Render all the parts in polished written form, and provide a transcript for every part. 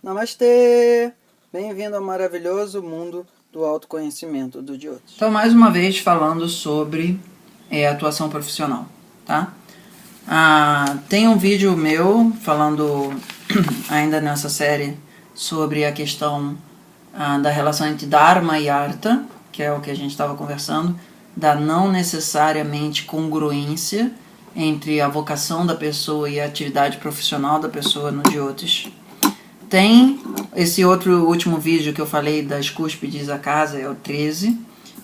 Namastê! Bem-vindo ao maravilhoso mundo do autoconhecimento do Jyoti. Então, mais uma vez, falando sobre atuação profissional, tá? Tem um vídeo meu falando, ainda nessa série, sobre a questão da relação entre Dharma e Artha, que é o que a gente estava conversando, da não necessariamente congruência entre a vocação da pessoa e a atividade profissional da pessoa no Jyotish. Tem esse outro último vídeo que eu falei das cúspides da casa, é o 13,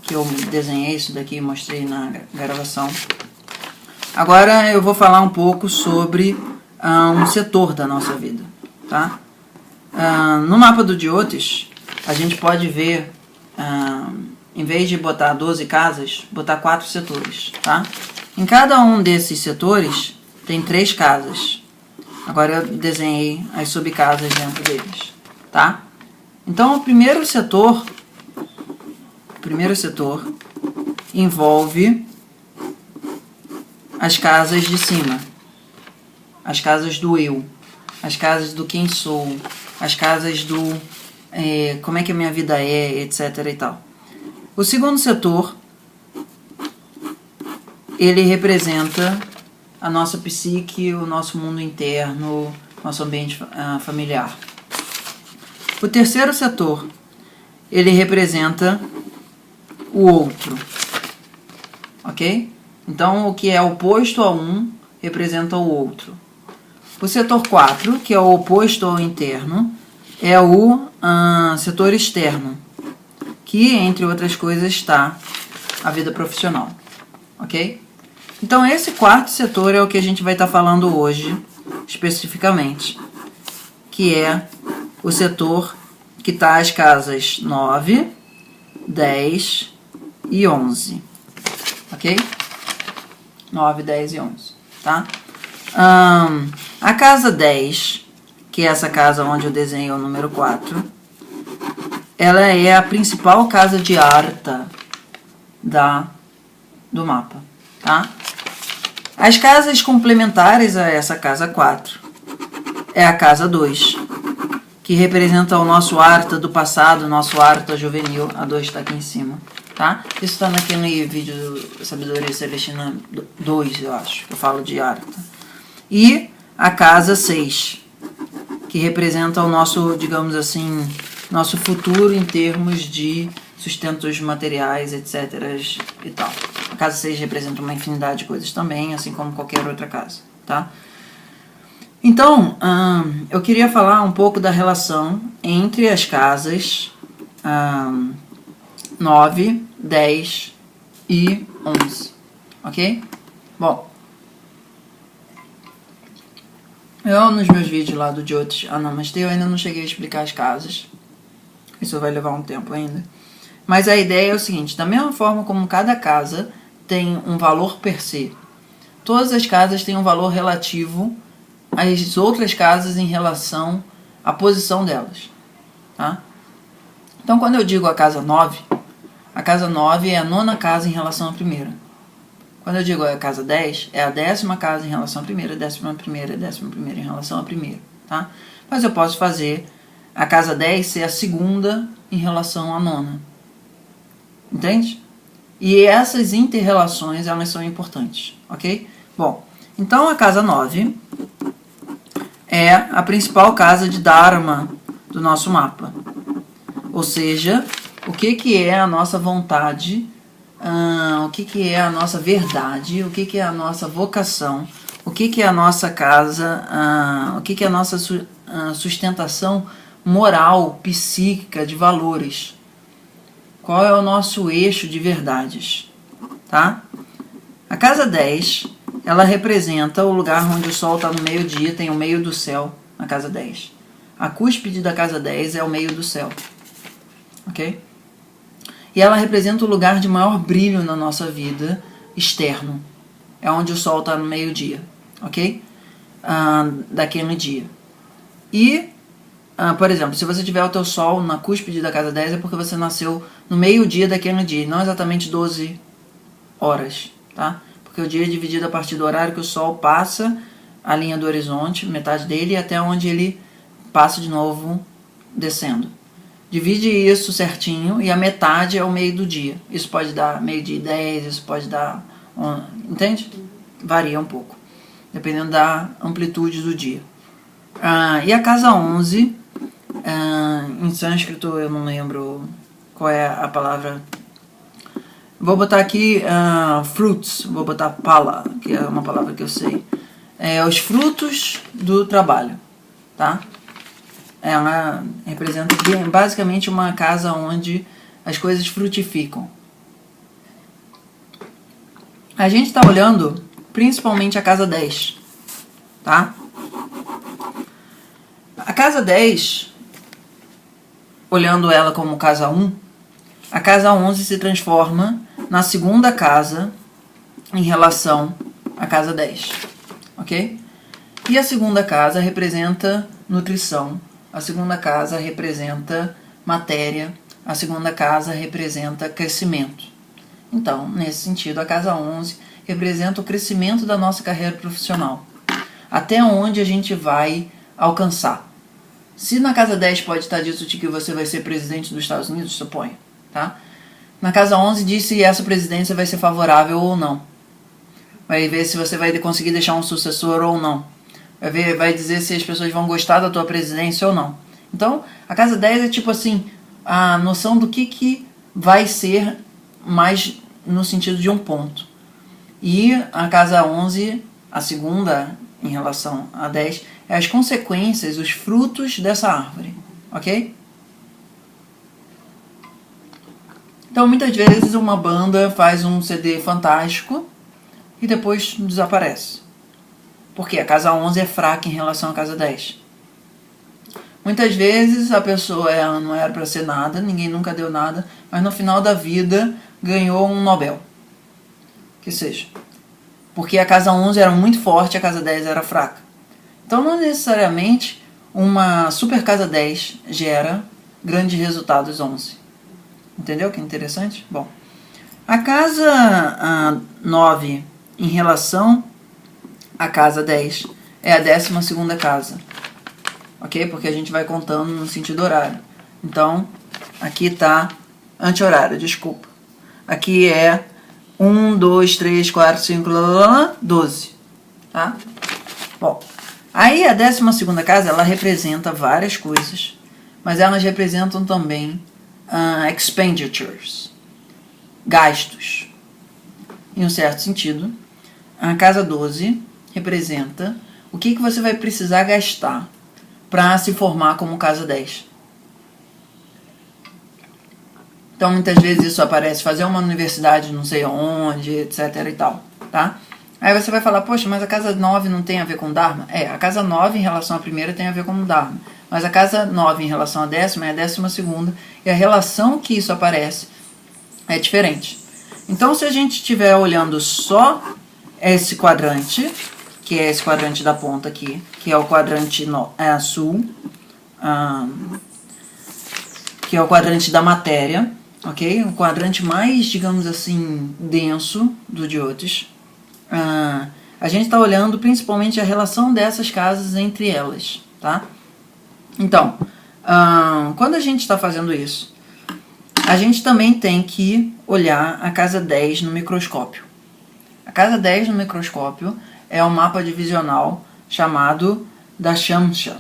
que eu desenhei isso daqui e mostrei na gravação. Agora eu vou falar um pouco sobre um setor da nossa vida, tá? No mapa do Jyotish, a gente pode ver, em vez de botar 12 casas, botar 4 setores, tá? Em cada um desses setores tem 3 casas. Agora eu desenhei as subcasas dentro deles, tá? Então o primeiro setor envolve as casas de cima, as casas do eu, as casas do quem sou, as casas do como é que a minha vida é, etc. e tal. O segundo setor, ele representa a nossa psique, o nosso mundo interno, nosso ambiente familiar. O terceiro setor, ele representa o outro, ok? Então, o que é oposto a um, representa o outro. O setor 4, que é o oposto ao interno, é o setor externo, que, entre outras coisas, está a vida profissional, ok? Então, esse quarto setor é o que a gente vai estar falando hoje, especificamente, que é o setor que está as casas 9, 10 e 11, ok? 9, 10 e 11, tá? A casa 10, que é essa casa onde eu desenhei o número 4, ela é a principal casa de Artha do mapa, tá? As casas complementares a essa casa 4 é a casa 2, que representa o nosso Artha do passado, o nosso Artha juvenil. A 2 está aqui em cima, tá? Isso está naquele vídeo do Sabedoria Celestina 2, eu acho, que eu falo de Artha. E a casa 6, que representa o nosso, digamos assim, nosso futuro em termos de sustentos materiais, etc. e tal. A casa 6 representa uma infinidade de coisas também, assim como qualquer outra casa, tá? Então, eu queria falar um pouco da relação entre as casas 9, 10 e 11, ok? Bom, eu nos meus vídeos lá do Jyotish Namastê, eu ainda não cheguei a explicar as casas, isso vai levar um tempo ainda. Mas a ideia é o seguinte, da mesma forma como cada casa tem um valor per se, todas as casas têm um valor relativo às outras casas em relação à posição delas, tá? Então, quando eu digo a casa 9 é a 9ª casa em relação à primeira. Quando eu digo a casa 10, é a 10ª casa em relação à primeira, 11ª, 11ª em relação à primeira, tá? Mas eu posso fazer a casa 10 ser a 2ª em relação à 9ª. Entende? E essas inter-relações, elas são importantes, ok? Bom, então a casa 9 é a principal casa de Dharma do nosso mapa. Ou seja, o que é a nossa vontade, o que é a nossa verdade, o que é a nossa vocação, o que é a nossa casa, o que é a nossa sustentação moral, psíquica, de valores. Qual é o nosso eixo de verdades, tá? A casa 10, ela representa o lugar onde o sol está no meio-dia, tem o meio do céu na casa 10. A cúspide da casa 10 é o meio do céu, ok? E ela representa o lugar de maior brilho na nossa vida, externo. É onde o sol está no meio-dia, ok? Daquele dia. E por exemplo, se você tiver o teu sol na cúspide da casa 10 é porque você nasceu no meio-dia daquele dia, não exatamente 12 horas, tá? Porque o dia é dividido a partir do horário que o sol passa a linha do horizonte, metade dele, até onde ele passa de novo descendo. Divide isso certinho e a metade é o meio do dia. Isso pode dar meio-dia e 10, isso pode dar... Entende? Varia um pouco, dependendo da amplitude do dia. E a casa 11, em sânscrito eu não lembro qual é a palavra. Vou botar aqui fruits, vou botar pala, que é uma palavra que eu sei. Os frutos do trabalho, tá? Ela representa basicamente uma casa onde as coisas frutificam. A gente está olhando principalmente a casa 10, tá? A casa 10, olhando ela como casa 1, a casa 11 se transforma na segunda casa em relação à casa 10, ok? E a segunda casa representa nutrição, a segunda casa representa matéria, a segunda casa representa crescimento. Então, nesse sentido, a casa 11 representa o crescimento da nossa carreira profissional. Até onde a gente vai alcançar. Se na casa 10 pode estar dito de que você vai ser presidente dos Estados Unidos, suponho, tá? Na casa 11 diz se essa presidência vai ser favorável ou não. Vai ver se você vai conseguir deixar um sucessor ou não. Vai dizer se as pessoas vão gostar da tua presidência ou não. Então, a casa 10 é tipo assim, a noção do que vai ser mais no sentido de um ponto. E a casa 11, a segunda em relação a 10, é as consequências, os frutos dessa árvore, ok? Então, muitas vezes uma banda faz um CD fantástico e depois desaparece. Porque a casa 11 é fraca em relação à casa 10. Muitas vezes a pessoa ela não era para ser nada, ninguém nunca deu nada, mas no final da vida ganhou um Nobel. Que seja. Porque a casa 11 era muito forte, a casa 10 era fraca. Então não necessariamente uma super casa 10 gera grandes resultados 11. Entendeu que interessante? Bom, a casa 9 em relação à casa 10 é a 12ª casa. Ok? Porque a gente vai contando no sentido horário. Então, aqui está anti-horário, desculpa. Aqui é 1, 2, 3, 4, 5, 12. Tá? Bom, aí a 12ª casa, ela representa várias coisas, mas elas representam também expenditures, gastos. Em um certo sentido, a casa 12 representa o que você vai precisar gastar para se formar como casa 10. Então, muitas vezes isso aparece, fazer uma universidade não sei onde, etc e tal, tá? Aí você vai falar, poxa, mas a casa 9 não tem a ver com Dharma? A casa 9 em relação à primeira tem a ver com Dharma. Mas a casa 9 em relação à 10ª é a 12ª, e a relação que isso aparece é diferente. Então, se a gente estiver olhando só esse quadrante, que é esse quadrante da ponta aqui, que é o quadrante sul, que é o quadrante da matéria, ok? O quadrante mais, digamos assim, denso do Jyotish. A gente está olhando principalmente a relação dessas casas entre elas, tá? Então, quando a gente está fazendo isso, a gente também tem que olhar a casa 10 no microscópio. A casa 10 no microscópio é um mapa divisional chamado Dashamsha.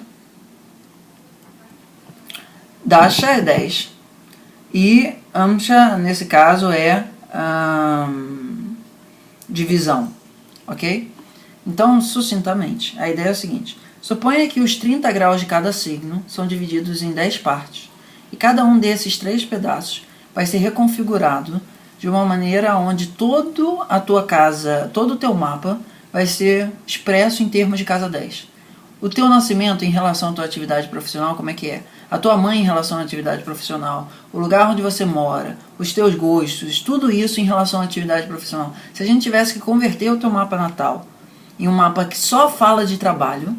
Dasha é 10 e Amsha, nesse caso, é divisão, ok? Então, sucintamente, a ideia é a seguinte. Suponha que os 30 graus de cada signo são divididos em 10 partes, e cada um desses 3 pedaços vai ser reconfigurado de uma maneira onde toda a tua casa, todo o teu mapa vai ser expresso em termos de casa 10. O teu nascimento em relação à tua atividade profissional, como é que é? A tua mãe em relação à atividade profissional, o lugar onde você mora, os teus gostos, tudo isso em relação à atividade profissional. Se a gente tivesse que converter o teu mapa natal em um mapa que só fala de trabalho,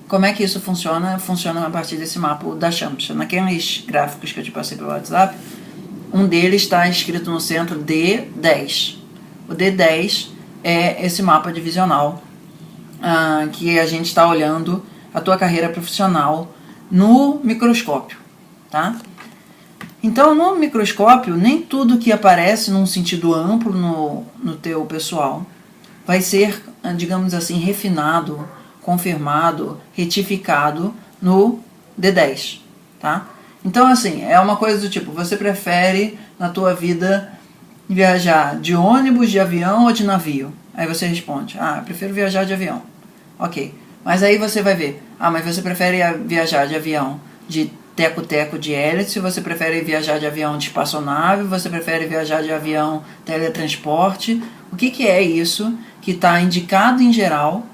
como é que isso funciona? Funciona a partir desse mapa, o Dashamsha. Naqueles gráficos que eu te passei pelo WhatsApp, um deles está escrito no centro D10. O D10 é esse mapa divisional que a gente está olhando a tua carreira profissional no microscópio. tá? Então, no microscópio, nem tudo que aparece num sentido amplo no teu pessoal vai ser, digamos assim, refinado, confirmado, retificado no D10, tá? Então, assim, é uma coisa do tipo, você prefere na tua vida viajar de ônibus, de avião ou de navio? Aí você responde, eu prefiro viajar de avião. Ok, mas aí você vai ver, mas você prefere viajar de avião de teco-teco de hélice, você prefere viajar de avião de espaçonave, você prefere viajar de avião teletransporte? O que é isso que está indicado em geral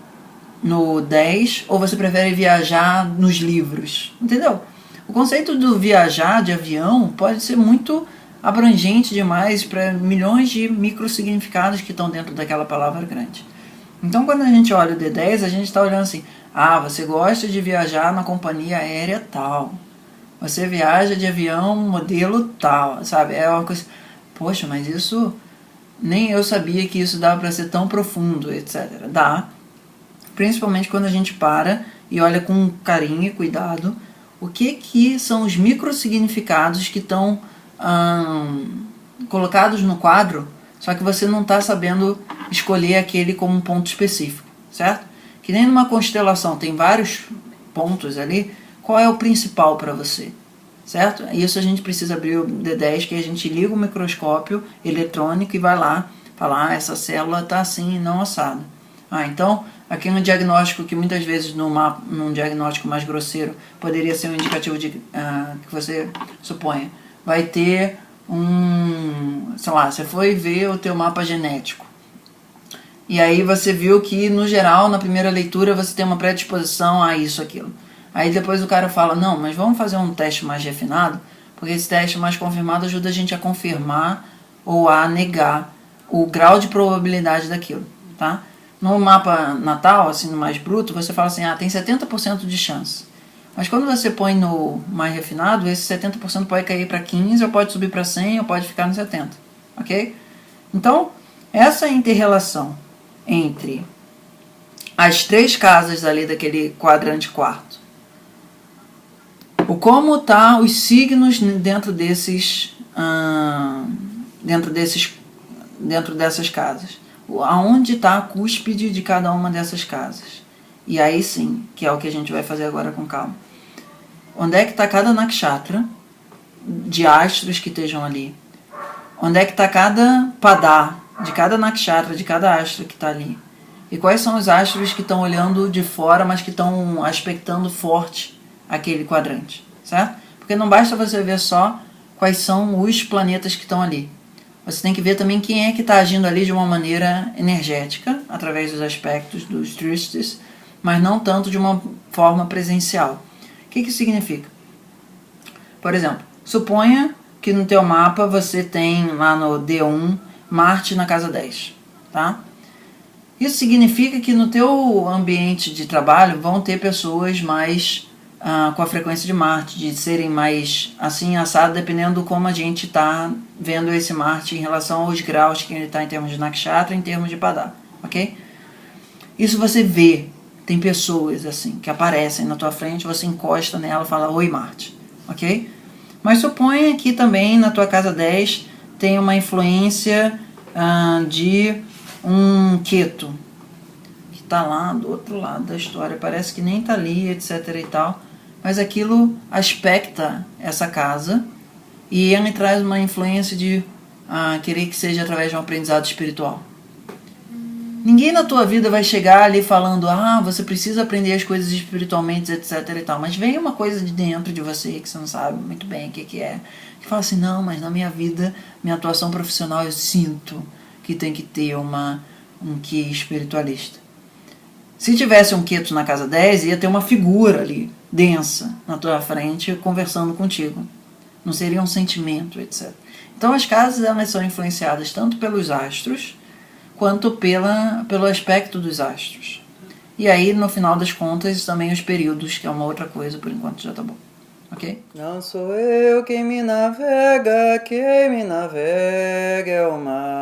no 10, ou você prefere viajar nos livros? Entendeu? O conceito do viajar de avião pode ser muito abrangente demais para milhões de microsignificados que estão dentro daquela palavra grande. Então, quando a gente olha o D10, a gente está olhando assim, você gosta de viajar na companhia aérea tal, você viaja de avião modelo tal, sabe? É uma coisa, poxa, mas isso, nem eu sabia que isso dava para ser tão profundo, etc. Dá, principalmente quando a gente para e olha com carinho e cuidado o que são os microsignificados que estão colocados no quadro, só que você não está sabendo escolher aquele como um ponto específico, certo? Que nem numa constelação tem vários pontos ali, qual é o principal para você, certo? Isso a gente precisa abrir o D10, que a gente liga o microscópio eletrônico e vai lá falar, essa célula está assim e não assada. Então, aqui no diagnóstico, que muitas vezes num diagnóstico mais grosseiro poderia ser um indicativo de que você suponha, vai ter sei lá, você foi ver o teu mapa genético. E aí você viu que, no geral, na primeira leitura, você tem uma predisposição a isso, aquilo. Aí depois o cara fala, não, mas vamos fazer um teste mais refinado, porque esse teste mais confirmado ajuda a gente a confirmar ou a negar o grau de probabilidade daquilo, tá? No mapa natal, assim, no mais bruto, você fala assim, tem 70% de chance. Mas quando você põe no mais refinado, esse 70% pode cair para 15%, ou pode subir para 100%, ou pode ficar no 70%, ok? Então, essa inter-relação entre as 3 casas ali daquele quadrante quarto, o como tá os signos dentro dessas casas, aonde está a cúspide de cada uma dessas casas. E aí sim, que é o que a gente vai fazer agora com calma. Onde é que está cada nakshatra de astros que estejam ali? Onde é que está cada padá de cada nakshatra, de cada astro que está ali? E quais são os astros que estão olhando de fora, mas que estão aspectando forte aquele quadrante, certo? Porque não basta você ver só quais são os planetas que estão ali. Você tem que ver também quem é que está agindo ali de uma maneira energética, através dos aspectos dos tristes, mas não tanto de uma forma presencial. O que isso significa? Por exemplo, suponha que no teu mapa você tem lá no D1 Marte na casa 10, tá? Isso significa que no teu ambiente de trabalho vão ter pessoas mais com a frequência de Marte, de serem mais assim assado, dependendo do como a gente está vendo esse Marte em relação aos graus que ele está em termos de nakshatra, em termos de padá, ok? Isso você vê, tem pessoas assim que aparecem na tua frente, você encosta nela e fala, oi Marte, ok? Mas suponha que também na tua casa 10 tem uma influência de um Ketu, que está lá do outro lado da história, parece que nem está ali, etc e tal, mas aquilo aspecta essa casa e ele traz uma influência de querer que seja através de um aprendizado espiritual. Ninguém na tua vida vai chegar ali falando, você precisa aprender as coisas espiritualmente, etc e tal, mas vem uma coisa de dentro de você que você não sabe muito bem o que é, que fala assim, não, mas na minha vida, minha atuação profissional, eu sinto que tem que ter um quê espiritualista. Se tivesse um Ketu na casa 10, ia ter uma figura ali, densa, na tua frente, conversando contigo. Não seria um sentimento, etc. Então as casas, elas são influenciadas tanto pelos astros, quanto pelo aspecto dos astros. E aí, no final das contas, também os períodos, que é uma outra coisa, por enquanto já tá bom. Ok? Não sou eu quem me navega é o mar.